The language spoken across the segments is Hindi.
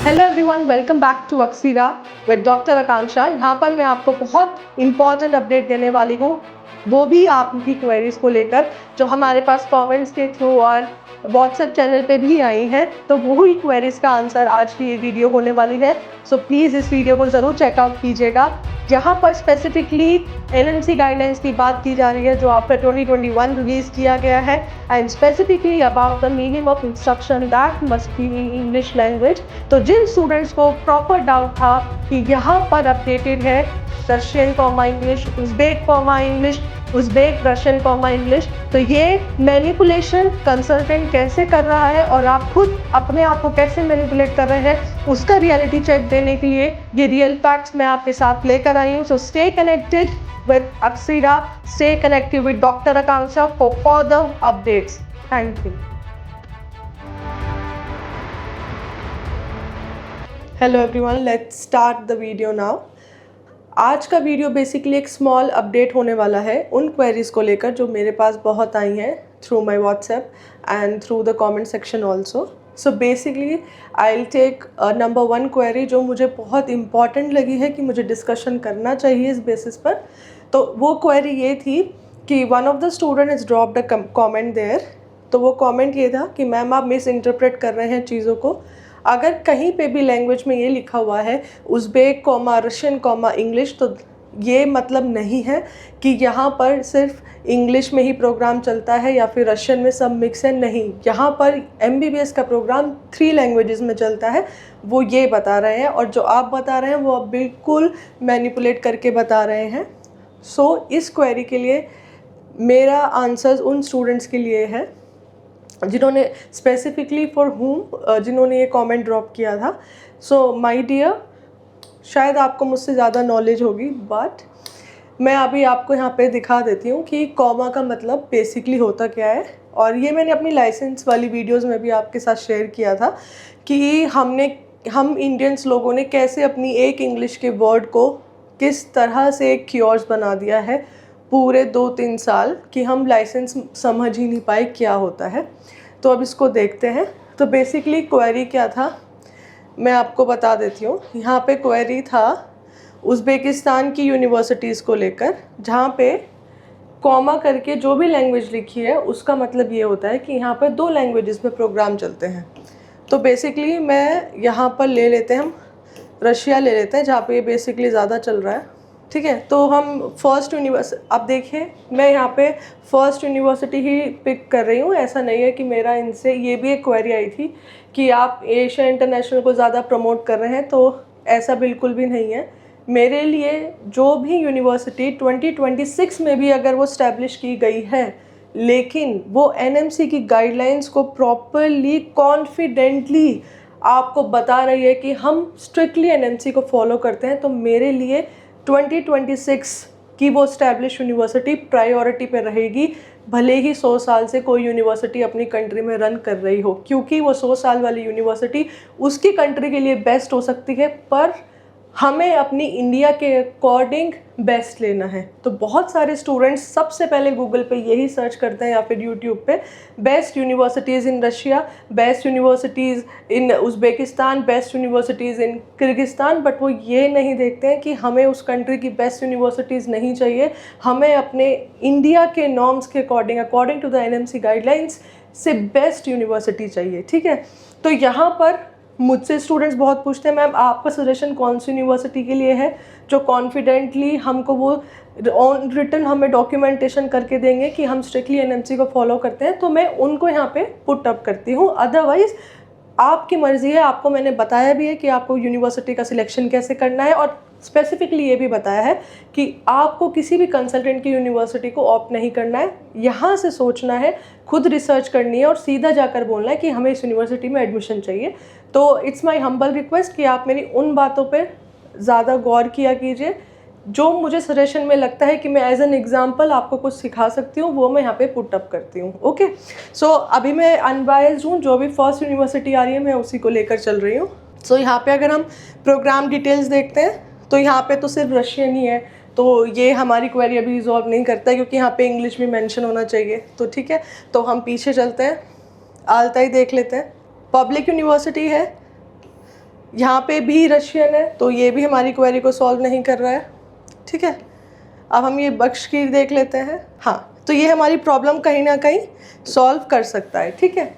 Hello everyone, welcome back to Akshira with doctor Akanksha. यहाँ पर मैं आपको बहुत इंपॉर्टेंट अपडेट देने वाली हूँ, वो भी आपकी क्वेरीज को लेकर जो हमारे पास कमेंट्स के थ्रू और व्हाट्सएप चैनल पे भी आई हैं। तो वही क्वेरीज का आंसर आज की ये वीडियो होने वाली है। सो प्लीज़ इस वीडियो को ज़रूर चेकआउट कीजिएगा। यहाँ पर स्पेसिफिकली एनएमसी गाइडलाइंस की बात की जा रही है जो आपका 2021 रिलीज किया गया है, and specifically about the meaning of instruction that must be in English language. तो जिन स्टूडेंट्स को प्रॉपर डाउट था कि यहाँ पर अपडेटेड है Russian comma English, Uzbek comma English, Uzbek Russian comma English, तो ये मैनिपुलेशन कंसल्टेंट कैसे कर रहा है और आप खुद अपने आप को कैसे मैनिपुलेट कर रहे हैं, उसका रियलिटी चेक देने के लिए ये रियल फैक्ट्स मैं आपके साथ लेकर आई हूँ। So stay connected with Akshira, stay connected with doctor Akanksha for further updates. Thank you. Hello everyone, let's start the video now. आज का वीडियो बेसिकली एक स्मॉल अपडेट होने वाला है उन क्वेरीज़ को लेकर जो मेरे पास बहुत आई हैं through my WhatsApp and through the comment section also. So basically I will take number 1 query जो मुझे बहुत इम्पॉर्टेंट लगी है कि मुझे डिस्कशन करना चाहिए इस बेसिस पर। तो वो क्वेरी ये थी कि one of the student is dropped a comment there. तो वो कॉमेंट ये था कि मैम आप मिस इंटरप्रेट कर रहे हैं चीज़ों को। अगर कहीं पे भी लैंग्वेज में ये लिखा हुआ है Uzbek comma Russian comma English, तो ये मतलब नहीं है कि यहाँ पर सिर्फ इंग्लिश में ही प्रोग्राम चलता है या फिर रशियन में सब मिक्स है। नहीं, यहाँ पर MBBS का प्रोग्राम 3 लैंग्वेजेस में चलता है, वो ये बता रहे हैं। और जो आप बता रहे हैं वो आप बिल्कुल मैनिपुलेट करके बता रहे हैं। सो इस क्वेरी के लिए मेरा आंसर उन स्टूडेंट्स के लिए है जिन्होंने स्पेसिफिकली फॉर हुम जिन्होंने ये कमेंट ड्रॉप किया था। सो माय डियर, शायद आपको मुझसे ज़्यादा नॉलेज होगी, बट मैं अभी आपको यहाँ पे दिखा देती हूँ कि कॉमा का मतलब बेसिकली होता क्या है। और ये मैंने अपनी लाइसेंस वाली वीडियोस में भी आपके साथ शेयर किया था कि हम इंडियंस लोगों ने कैसे अपनी एक इंग्लिश के वर्ड को किस तरह से एक क्योर्स बना दिया है पूरे 2-3 साल कि हम लाइसेंस समझ ही नहीं पाए क्या होता है। तो अब इसको देखते हैं। तो बेसिकली क्वेरी क्या था मैं आपको बता देती हूँ। यहाँ पे क्वेरी था उज़्बेकिस्तान की यूनिवर्सिटीज़ को लेकर, जहाँ पे कॉमा करके जो भी लैंग्वेज लिखी है उसका मतलब ये होता है कि यहाँ पर 2 लैंग्वेजेस में प्रोग्राम चलते हैं। तो बेसिकली मैं यहाँ पर ले लेते हैं, हम रशिया ले लेते हैं जहाँ पे ये बेसिकली ज़्यादा चल रहा है। ठीक है, तो हम फर्स्ट यूनिवर्सिटी, अब देखिए मैं यहाँ पे फर्स्ट यूनिवर्सिटी ही पिक कर रही हूँ। ऐसा नहीं है कि मेरा इनसे, ये भी एक क्वेरी आई थी कि आप एशिया इंटरनेशनल को ज़्यादा प्रमोट कर रहे हैं, तो ऐसा बिल्कुल भी नहीं है। मेरे लिए जो भी यूनिवर्सिटी 2026 में भी अगर वो स्टैब्लिश की गई है लेकिन वो NMC की गाइडलाइंस को प्रॉपरली कॉन्फिडेंटली आपको बता रही है कि हम स्ट्रिक्टली NMC को फॉलो करते हैं, तो मेरे लिए 2026 की वो स्टैब्लिश यूनिवर्सिटी प्रायोरिटी पे रहेगी, भले ही 100 साल से कोई यूनिवर्सिटी अपनी कंट्री में रन कर रही हो, क्योंकि वो 100 साल वाली यूनिवर्सिटी उसकी कंट्री के लिए बेस्ट हो सकती है, पर हमें अपनी इंडिया के अकॉर्डिंग बेस्ट लेना है। तो बहुत सारे स्टूडेंट्स सबसे पहले गूगल पे यही सर्च करते हैं या फिर यूट्यूब पे best universities in Russia, best universities in Uzbekistan, best universities in Kyrgyzstan, but वो ये नहीं देखते हैं कि हमें उस कंट्री की बेस्ट यूनिवर्सिटीज़ नहीं चाहिए, हमें अपने इंडिया के नॉर्म्स के according to the NMC guidelines से बेस्ट यूनिवर्सिटी चाहिए। ठीक है, तो यहाँ पर मुझसे स्टूडेंट्स बहुत पूछते हैं मैम आपका सजेशन कौन सी यूनिवर्सिटी के लिए है जो कॉन्फिडेंटली हमको वो ऑन रिटन हमें डॉक्यूमेंटेशन करके देंगे कि हम स्ट्रिक्टली NMC को फॉलो करते हैं, तो मैं उनको यहाँ पे पुट अप करती हूँ। अदरवाइज़ आपकी मर्ज़ी है। आपको मैंने बताया भी है कि आपको यूनिवर्सिटी का सिलेक्शन कैसे करना है, और स्पेसिफिकली ये भी बताया है कि आपको किसी भी कंसल्टेंट की यूनिवर्सिटी को ऑप्ट नहीं करना है, यहाँ से सोचना है, खुद रिसर्च करनी है और सीधा जाकर बोलना है कि हमें इस यूनिवर्सिटी में एडमिशन चाहिए। तो इट्स माय हम्बल रिक्वेस्ट कि आप मेरी उन बातों पे ज़्यादा गौर किया कीजिए जो मुझे सजेशन में लगता है कि मैं एज एन एग्जाम्पल आपको कुछ सिखा सकती हूँ, वो मैं यहाँ पे पुट अप करती हूँ। ओके, सो अभी मैं अनबायस्ड हूँ, जो भी फर्स्ट यूनिवर्सिटी आ रही है मैं उसी को लेकर चल रही हूँ। सो यहाँ पे अगर हम प्रोग्राम डिटेल्स देखते हैं तो यहाँ पे तो सिर्फ रशियन ही है, तो ये हमारी क्वेरी अभी रिजॉल्व नहीं करता है क्योंकि यहाँ पे इंग्लिश भी मेंशन होना चाहिए। तो ठीक है, तो हम पीछे चलते हैं, आलताई देख लेते हैं। पब्लिक यूनिवर्सिटी है, यहाँ पे भी रशियन है, तो ये भी हमारी क्वेरी को सॉल्व नहीं कर रहा है। ठीक है, अब हम ये बख्शकीर देख लेते हैं। हाँ, तो ये हमारी प्रॉब्लम कहीं ना कहीं सॉल्व कर सकता है। ठीक है,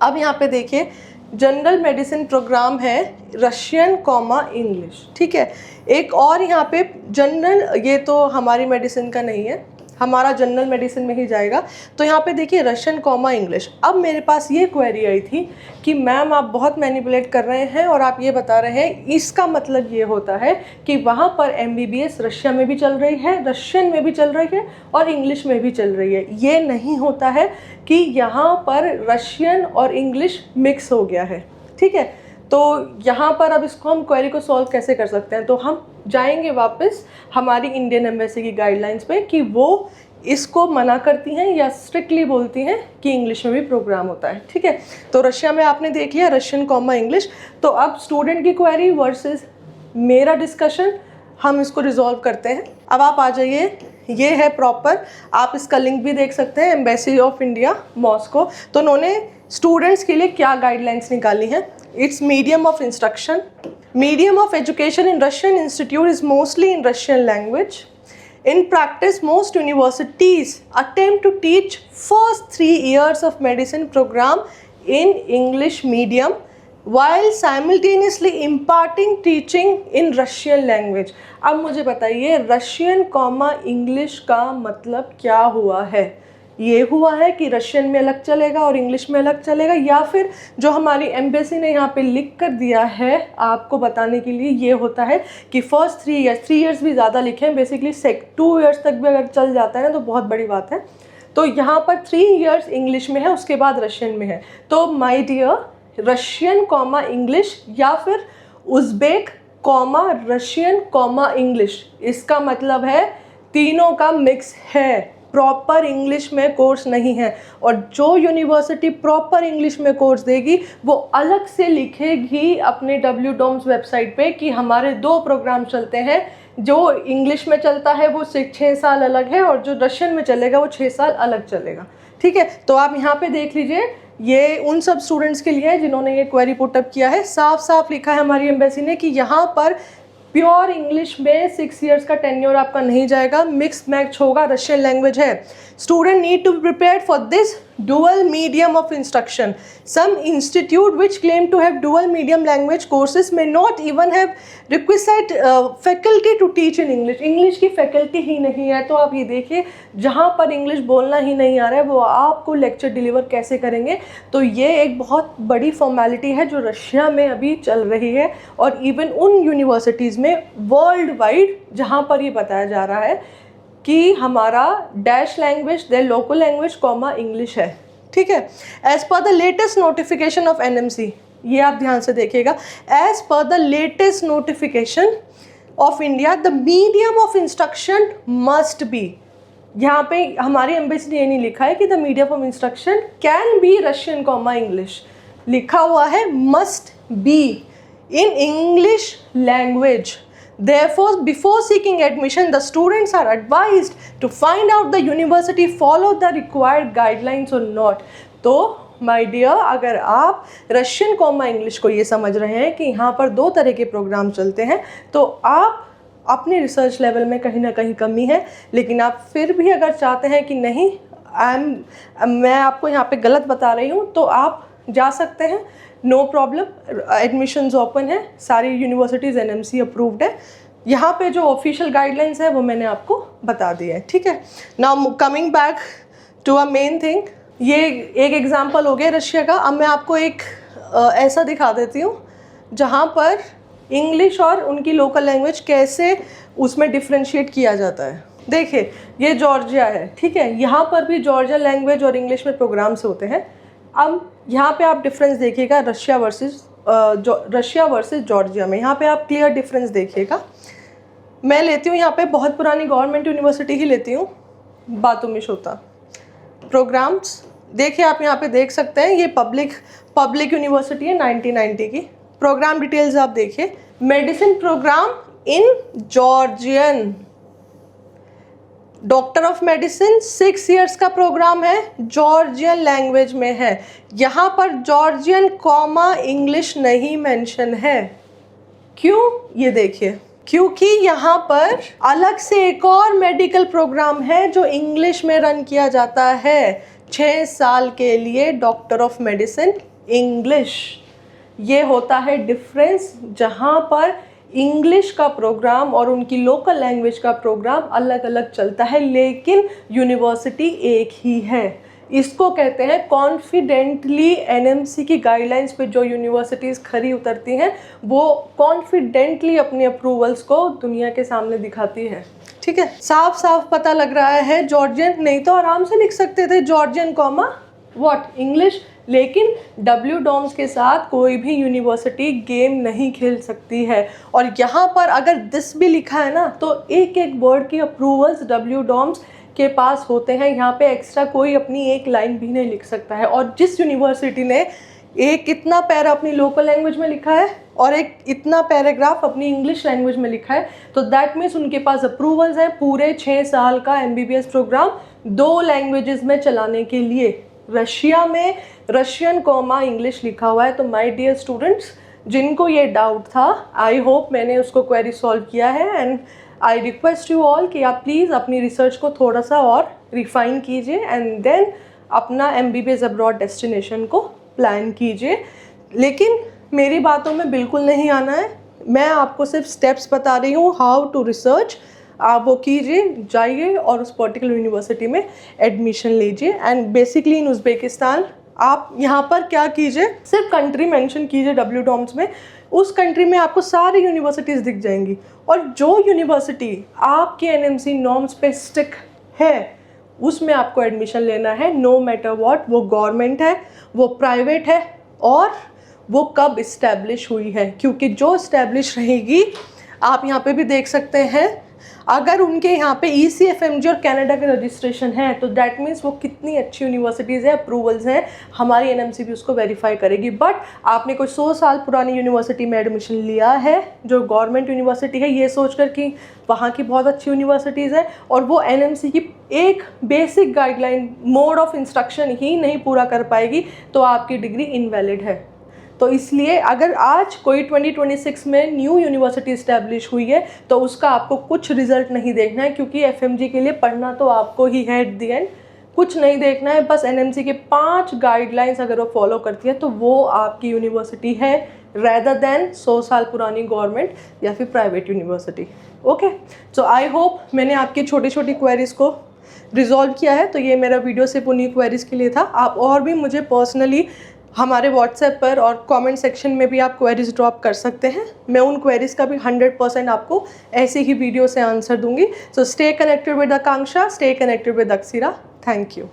अब यहाँ पे देखिए जनरल मेडिसिन प्रोग्राम है रशियन कॉमा इंग्लिश। ठीक है, एक और यहाँ पे जनरल, ये तो हमारी मेडिसिन का नहीं है, हमारा जनरल मेडिसिन में ही जाएगा। तो यहाँ पे देखिए रशियन कॉमा इंग्लिश। अब मेरे पास ये क्वेरी आई थी कि मैम आप बहुत मैनिपुलेट कर रहे हैं और आप ये बता रहे हैं इसका मतलब ये होता है कि वहाँ पर MBBS रशिया में भी चल रही है, रशियन में भी चल रही है और इंग्लिश में भी चल रही है। ये नहीं होता है कि यहाँ पर रशियन और इंग्लिश मिक्स हो गया है। ठीक है, तो यहाँ पर अब इसको हम क्वेरी को सॉल्व कैसे कर सकते हैं, तो हम जाएंगे वापस हमारी इंडियन एम्बेसी की गाइडलाइंस पे कि वो इसको मना करती हैं या स्ट्रिक्टली बोलती हैं कि इंग्लिश में भी प्रोग्राम होता है। ठीक है, तो रशिया में आपने देख लिया रशियन कॉमा इंग्लिश। तो अब स्टूडेंट की क्वेरी वर्सेस मेरा डिस्कशन, हम इसको रिजॉल्व करते हैं। अब आप आ जाइए, ये है प्रॉपर, आप इसका लिंक भी देख सकते हैं, एम्बेसी ऑफ इंडिया मॉस्को। तो उन्होंने स्टूडेंट्स के लिए क्या गाइडलाइंस निकाली हैं। It's medium of instruction, medium of education in Russian institute is mostly in Russian language. In practice, most universities attempt to teach first 3 years of medicine program in English medium while simultaneously imparting teaching in Russian language. अब मुझे बताइए रशियन कॉमा इंग्लिश का मतलब क्या हुआ है। ये हुआ है कि रशियन में अलग चलेगा और इंग्लिश में अलग चलेगा, या फिर जो हमारी एम्बेसी ने यहाँ पे लिख कर दिया है आपको बताने के लिए, ये होता है कि फर्स्ट 3 ईयर्स भी ज़्यादा लिखे हैं, बेसिकली 2 ईयर्स तक भी अगर चल जाता है ना तो बहुत बड़ी बात है। तो यहाँ पर 3 ईयर्स इंग्लिश में है, उसके बाद रशियन में है। तो my dear Russian comma English या फिर Uzbek comma Russian comma English, इसका मतलब है तीनों का मिक्स है, प्रॉपर इंग्लिश में कोर्स नहीं है। और जो यूनिवर्सिटी प्रॉपर इंग्लिश में कोर्स देगी वो अलग से लिखेगी अपने WDOMS वेबसाइट पे कि हमारे 2 प्रोग्राम चलते हैं, जो इंग्लिश में चलता है वो 6 साल अलग है और जो रशियन में चलेगा वो 6 साल अलग चलेगा। ठीक है, तो आप यहाँ पे देख लीजिए, ये उन सब स्टूडेंट्स के लिए है जिन्होंने ये क्वेरी पुटअप किया है। साफ साफ लिखा है हमारी एम्बेसी ने कि यहाँ पर प्योर इंग्लिश में 6 ईयर्स का टेन्योर आपका नहीं जाएगा, मिक्स मैच होगा, रशियन लैंग्वेज है। Student need to be prepared for this dual medium of instruction. Some institute which claim to have dual medium language courses may not even have requisite faculty to teach in English. English की faculty ही नहीं है, तो आप ये देखिए जहाँ पर English बोलना ही नहीं आ रहा है वो आपको lecture deliver कैसे करेंगे। तो ये एक बहुत बड़ी formality है जो रशिया में अभी चल रही है और even उन universities में world wide जहाँ पर ये बताया जा रहा है कि हमारा dash language their local language comma English है। ठीक है, as per the latest notification of NMC, ये आप ध्यान से देखिएगा, as per the latest notification of India the medium of instruction must be, यहाँ पे हमारी एम्बेसी ने ये नहीं लिखा है कि the medium of instruction can be Russian comma English, लिखा हुआ है must be in English language. Therefore, before seeking admission, the students are advised to find out the university follow the required guidelines or not. तो माय डियर, अगर आप रशियन कॉमा इंग्लिश को ये समझ रहे हैं कि यहाँ पर 2 तरह के प्रोग्राम चलते हैं, तो आप अपने रिसर्च लेवल में कहीं ना कहीं कमी है, लेकिन आप फिर भी अगर चाहते हैं कि नहीं मैं आपको यहाँ पे गलत बता रही हूँ, तो आप जा सकते हैं, नो प्रॉब्लम, एडमिशन्स ओपन है, सारी यूनिवर्सिटीज़ NMC अप्रूव्ड है। यहाँ पे जो ऑफिशियल गाइडलाइंस है वो मैंने आपको बता दी है। ठीक है, now coming back to a main thing, ये एक एग्जांपल हो गया रशिया का। अब मैं आपको एक ऐसा दिखा देती हूँ जहाँ पर इंग्लिश और उनकी लोकल लैंग्वेज कैसे उसमें डिफ्रेंशिएट किया जाता है। देखिए ये जॉर्जिया है, ठीक है, यहाँ पर भी जॉर्जिया लैंग्वेज और इंग्लिश में प्रोग्राम्स होते हैं। अब यहाँ पे आप डिफरेंस देखिएगा रशिया वर्सेस जॉर्जिया में, यहाँ पे आप क्लियर डिफरेंस देखिएगा। मैं लेती हूँ यहाँ पे बहुत पुरानी गवर्नमेंट यूनिवर्सिटी ही लेती हूँ, बातुमिश होता प्रोग्राम्स। देखिए आप यहाँ पे देख सकते हैं, ये पब्लिक यूनिवर्सिटी है 1990 की। प्रोग्राम डिटेल्स आप देखिए, medicine programme in Georgian, doctor of medicine 6 years का प्रोग्राम है, जॉर्जियन लैंग्वेज में है। यहाँ पर जॉर्जियन कॉमा इंग्लिश नहीं मेंशन है। क्यों? ये देखिए, क्योंकि यहाँ पर अलग से एक और मेडिकल प्रोग्राम है जो इंग्लिश में रन किया जाता है 6 साल के लिए, डॉक्टर ऑफ मेडिसिन इंग्लिश। ये होता है डिफरेंस, जहाँ पर इंग्लिश का प्रोग्राम और उनकी लोकल लैंग्वेज का प्रोग्राम अलग अलग चलता है, लेकिन यूनिवर्सिटी एक ही है। इसको कहते हैं कॉन्फिडेंटली। एनएमसी की गाइडलाइंस पे जो यूनिवर्सिटीज़ खरी उतरती हैं वो कॉन्फिडेंटली अपने अप्रूवल्स को दुनिया के सामने दिखाती है। ठीक है, साफ साफ पता लग रहा है जॉर्जियन, नहीं तो आराम से लिख सकते थे जॉर्जियन कॉमा व्हाट इंग्लिश, लेकिन डब्ल्यू डॉम्स के साथ कोई भी यूनिवर्सिटी गेम नहीं खेल सकती है। और यहाँ पर अगर दिस भी लिखा है ना, तो एक एक वर्ड की अप्रूवल्स डब्ल्यू डॉम्स के पास होते हैं। यहाँ पे एक्स्ट्रा कोई अपनी एक लाइन भी नहीं लिख सकता है। और जिस यूनिवर्सिटी ने एक इतना पैरा अपनी लोकल लैंग्वेज में लिखा है और एक इतना पैराग्राफ अपनी इंग्लिश लैंग्वेज में लिखा है, तो दैट मीन्स उनके पास अप्रूवल्स हैं पूरे 6 साल का एमबीबीएस प्रोग्राम 2 लैंग्वेजेस में चलाने के लिए। रशिया में रशियन कॉमा इंग्लिश लिखा हुआ है। तो माय डियर स्टूडेंट्स, जिनको ये डाउट था, आई होप मैंने उसको क्वेरी सॉल्व किया है। And I request you all कि आप प्लीज़ अपनी रिसर्च को थोड़ा सा और रिफाइन कीजिए एंड देन अपना एमबीबीएस अब्रॉड डेस्टिनेशन को प्लान कीजिए। लेकिन मेरी बातों में बिल्कुल नहीं आना है, मैं आपको सिर्फ स्टेप्स बता रही हूँ हाउ टू रिसर्च। आप वो कीजिए, जाइए और उस पर्टिकुलर यूनिवर्सिटी में एडमिशन लीजिए। एंड बेसिकली इन उज़्बेकिस्तान आप यहाँ पर क्या कीजिए, सिर्फ कंट्री मेंशन कीजिए डब्ल्यू डॉम्स में, उस कंट्री में आपको सारी यूनिवर्सिटीज़ दिख जाएंगी। और जो यूनिवर्सिटी आपके एनएमसी नॉर्म्स पे स्टिक है उसमें आपको एडमिशन लेना है, नो मैटर व्हाट। वो गवर्नमेंट है, वो प्राइवेट है, और वो कब इस्टेब्लिश हुई है, क्योंकि जो इस्टेब्लिश रहेगी, आप यहाँ पे भी देख सकते हैं, अगर उनके यहाँ पे ECFMG और कनाडा के रजिस्ट्रेशन है तो दैट मीन्स वो कितनी अच्छी यूनिवर्सिटीज़ है, अप्रूवल्स हैं, हमारी एनएमसी भी उसको वेरीफाई करेगी। बट आपने कोई 100 साल पुरानी यूनिवर्सिटी में एडमिशन लिया है जो गवर्नमेंट यूनिवर्सिटी है, ये सोचकर कि वहाँ की बहुत अच्छी यूनिवर्सिटीज़ है और वो एनएमसी की एक basic guideline mode of instruction ही नहीं पूरा कर पाएगी, तो आपकी डिग्री इनवैलिड है। तो इसलिए अगर आज कोई 2026 में न्यू यूनिवर्सिटी इस्टेब्लिश हुई है तो उसका आपको कुछ रिजल्ट नहीं देखना है, क्योंकि एफएमजी के लिए पढ़ना तो आपको ही है एट द एंड, कुछ नहीं देखना है। बस एनएमसी के 5 गाइडलाइंस अगर वो फॉलो करती है तो वो आपकी यूनिवर्सिटी है, रेदर देन 100 साल पुरानी गवर्नमेंट या फिर private university. Okay, so I hope मैंने आपकी छोटी छोटी क्वेरीज़ को रिजॉल्व किया है। तो ये मेरा वीडियो सिर्फ उन्हीं क्वेरीज़ के लिए था। आप और भी मुझे पर्सनली हमारे व्हाट्सएप पर और कमेंट सेक्शन में भी आप क्वेरीज ड्रॉप कर सकते हैं। मैं उन क्वेरीज़ का भी 100% आपको ऐसे ही वीडियो से आंसर दूंगी। So stay connected with Akanksha, stay connected with Akshira. Thank you.